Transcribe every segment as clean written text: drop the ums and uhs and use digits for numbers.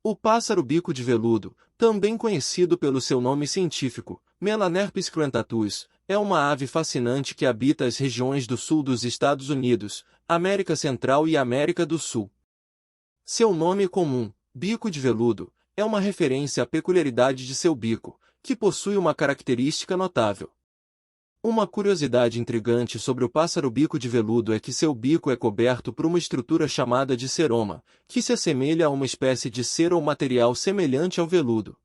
O pássaro bico de veludo, também conhecido pelo seu nome científico, Melanerpes cruentatus, é uma ave fascinante que habita as regiões do sul dos Estados Unidos, América Central e América do Sul. Seu nome comum, bico de veludo, é uma referência à peculiaridade de seu bico, que possui uma característica notável. Uma curiosidade intrigante sobre o pássaro bico de veludo é que seu bico é coberto por uma estrutura chamada de ceroma, que se assemelha a uma espécie de cera ou material semelhante ao veludo.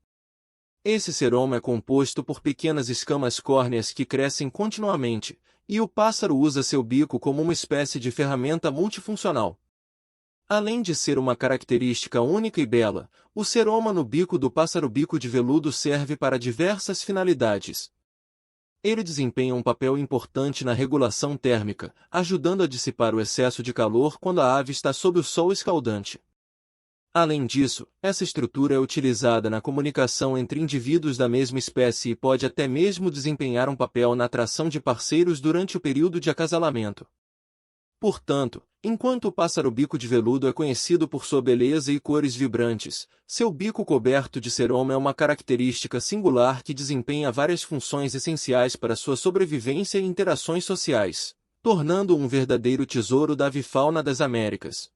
Esse ceroma é composto por pequenas escamas córneas que crescem continuamente, e o pássaro usa seu bico como uma espécie de ferramenta multifuncional. Além de ser uma característica única e bela, o ceroma no bico do pássaro bico de veludo serve para diversas finalidades. Ele desempenha um papel importante na regulação térmica, ajudando a dissipar o excesso de calor quando a ave está sob o sol escaldante. Além disso, essa estrutura é utilizada na comunicação entre indivíduos da mesma espécie e pode até mesmo desempenhar um papel na atração de parceiros durante o período de acasalamento. Portanto, enquanto o pássaro bico de veludo é conhecido por sua beleza e cores vibrantes, seu bico coberto de ceroma é uma característica singular que desempenha várias funções essenciais para sua sobrevivência e interações sociais, tornando-o um verdadeiro tesouro da avifauna das Américas.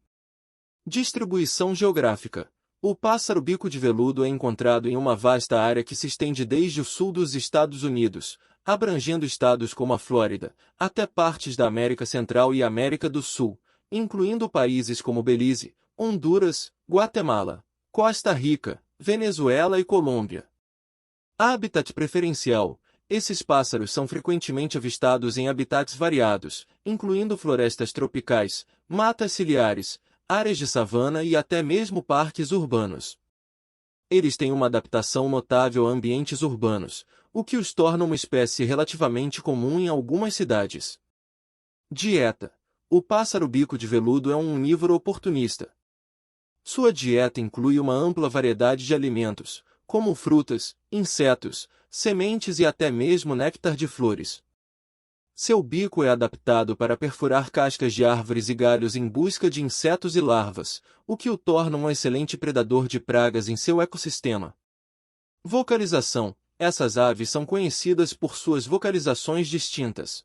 Distribuição geográfica. O pássaro bico de veludo é encontrado em uma vasta área que se estende desde o sul dos Estados Unidos, abrangendo estados como a Flórida, até partes da América Central e América do Sul, incluindo países como Belize, Honduras, Guatemala, Costa Rica, Venezuela e Colômbia. Habitat preferencial. Esses pássaros são frequentemente avistados em habitats variados, incluindo florestas tropicais, matas ciliares, áreas de savana e até mesmo parques urbanos. Eles têm uma adaptação notável a ambientes urbanos, o que os torna uma espécie relativamente comum em algumas cidades. Dieta. O pássaro bico de veludo é um onívoro oportunista. Sua dieta inclui uma ampla variedade de alimentos, como frutas, insetos, sementes e até mesmo néctar de flores. Seu bico é adaptado para perfurar cascas de árvores e galhos em busca de insetos e larvas, o que o torna um excelente predador de pragas em seu ecossistema. Vocalização. Essas aves são conhecidas por suas vocalizações distintas.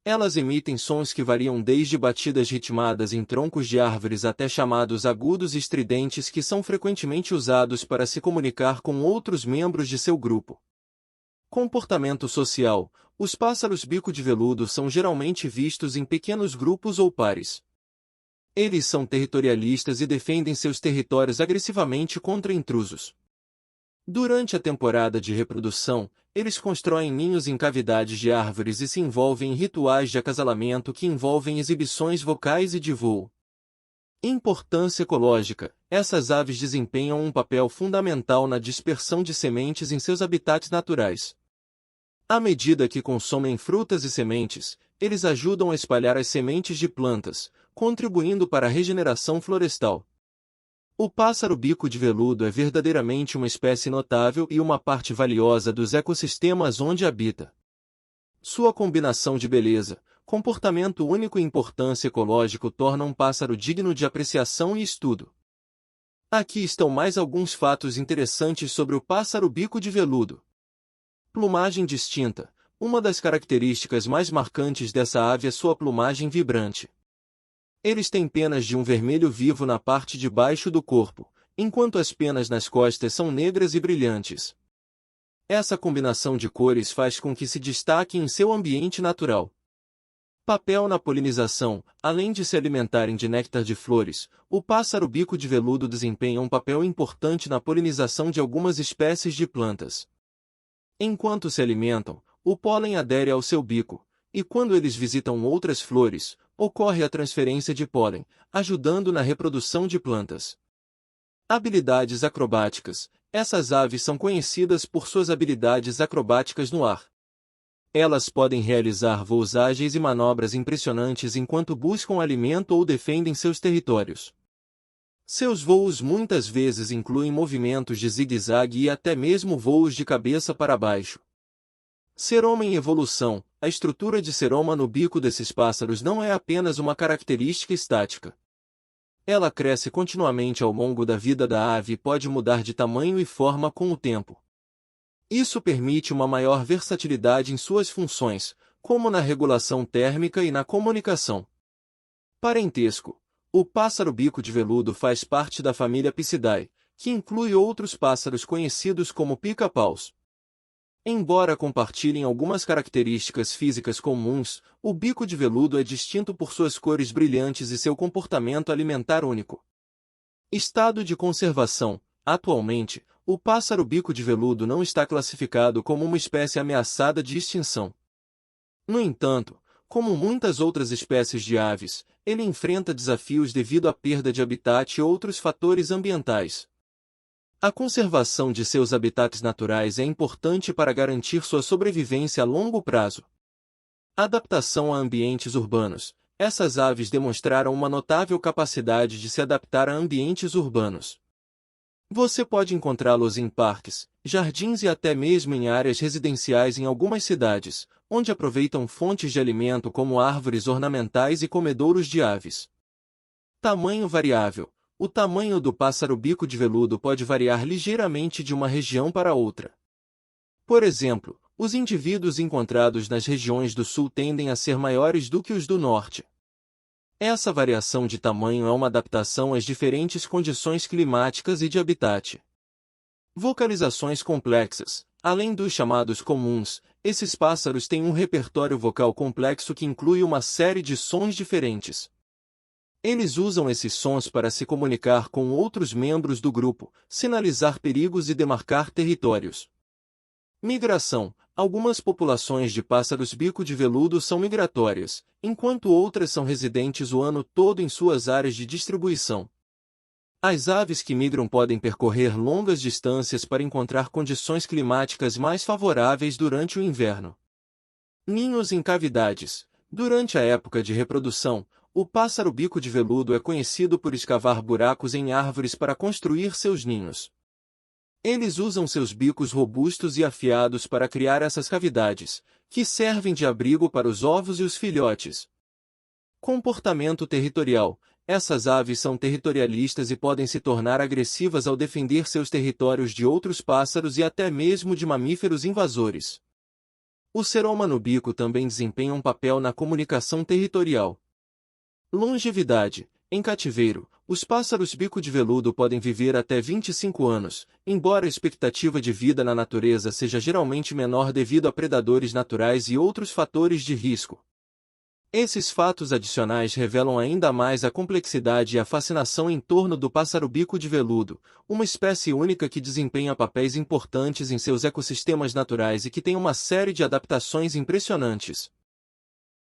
Elas emitem sons que variam desde batidas ritmadas em troncos de árvores até chamados agudos estridentes que são frequentemente usados para se comunicar com outros membros de seu grupo. Comportamento social. Os pássaros bico de veludo são geralmente vistos em pequenos grupos ou pares. Eles são territorialistas e defendem seus territórios agressivamente contra intrusos. Durante a temporada de reprodução, eles constroem ninhos em cavidades de árvores e se envolvem em rituais de acasalamento que envolvem exibições vocais e de voo. Importância ecológica. Essas aves desempenham um papel fundamental na dispersão de sementes em seus habitats naturais. À medida que consomem frutas e sementes, eles ajudam a espalhar as sementes de plantas, contribuindo para a regeneração florestal. O pássaro bico de veludo é verdadeiramente uma espécie notável e uma parte valiosa dos ecossistemas onde habita. Sua combinação de beleza, comportamento único e importância ecológica torna um pássaro digno de apreciação e estudo. Aqui estão mais alguns fatos interessantes sobre o pássaro bico de veludo. Plumagem distinta. Uma das características mais marcantes dessa ave é sua plumagem vibrante. Eles têm penas de um vermelho vivo na parte de baixo do corpo, enquanto as penas nas costas são negras e brilhantes. Essa combinação de cores faz com que se destaquem em seu ambiente natural. Papel na polinização. Além de se alimentarem de néctar de flores, o pássaro bico de veludo desempenha um papel importante na polinização de algumas espécies de plantas. Enquanto se alimentam, o pólen adere ao seu bico, e quando eles visitam outras flores, ocorre a transferência de pólen, ajudando na reprodução de plantas. Habilidades acrobáticas. Essas aves são conhecidas por suas habilidades acrobáticas no ar. Elas podem realizar voos ágeis e manobras impressionantes enquanto buscam alimento ou defendem seus territórios. Seus voos muitas vezes incluem movimentos de zigue-zague e até mesmo voos de cabeça para baixo. Ceroma em evolução. A estrutura de ceroma no bico desses pássaros não é apenas uma característica estática. Ela cresce continuamente ao longo da vida da ave e pode mudar de tamanho e forma com o tempo. Isso permite uma maior versatilidade em suas funções, como na regulação térmica e na comunicação. Parentesco. O pássaro bico de veludo faz parte da família Picidae, que inclui outros pássaros conhecidos como pica-paus. Embora compartilhem algumas características físicas comuns, o bico de veludo é distinto por suas cores brilhantes e seu comportamento alimentar único. Estado de conservação. Atualmente, o pássaro bico de veludo não está classificado como uma espécie ameaçada de extinção. No entanto, como muitas outras espécies de aves, ele enfrenta desafios devido à perda de habitat e outros fatores ambientais. A conservação de seus habitats naturais é importante para garantir sua sobrevivência a longo prazo. Adaptação a ambientes urbanos. Essas aves demonstraram uma notável capacidade de se adaptar a ambientes urbanos. Você pode encontrá-los em parques, jardins e até mesmo em áreas residenciais em algumas cidades, onde aproveitam fontes de alimento como árvores ornamentais e comedouros de aves. Tamanho variável. O tamanho do pássaro bico de veludo pode variar ligeiramente de uma região para outra. Por exemplo, os indivíduos encontrados nas regiões do sul tendem a ser maiores do que os do norte. Essa variação de tamanho é uma adaptação às diferentes condições climáticas e de habitat. Vocalizações complexas. Além dos chamados comuns, esses pássaros têm um repertório vocal complexo que inclui uma série de sons diferentes. Eles usam esses sons para se comunicar com outros membros do grupo, sinalizar perigos e demarcar territórios. Migração. Algumas populações de pássaros bico de veludo são migratórias, enquanto outras são residentes o ano todo em suas áreas de distribuição. As aves que migram podem percorrer longas distâncias para encontrar condições climáticas mais favoráveis durante o inverno. Ninhos em cavidades. Durante a época de reprodução, o pássaro bico de veludo é conhecido por escavar buracos em árvores para construir seus ninhos. Eles usam seus bicos robustos e afiados para criar essas cavidades, que servem de abrigo para os ovos e os filhotes. Comportamento territorial. Essas aves são territorialistas e podem se tornar agressivas ao defender seus territórios de outros pássaros e até mesmo de mamíferos invasores. O serômano bico também desempenha um papel na comunicação territorial. Longevidade. Em cativeiro, os pássaros bico de veludo podem viver até 25 anos, embora a expectativa de vida na natureza seja geralmente menor devido a predadores naturais e outros fatores de risco. Esses fatos adicionais revelam ainda mais a complexidade e a fascinação em torno do pássaro bico de veludo, uma espécie única que desempenha papéis importantes em seus ecossistemas naturais e que tem uma série de adaptações impressionantes.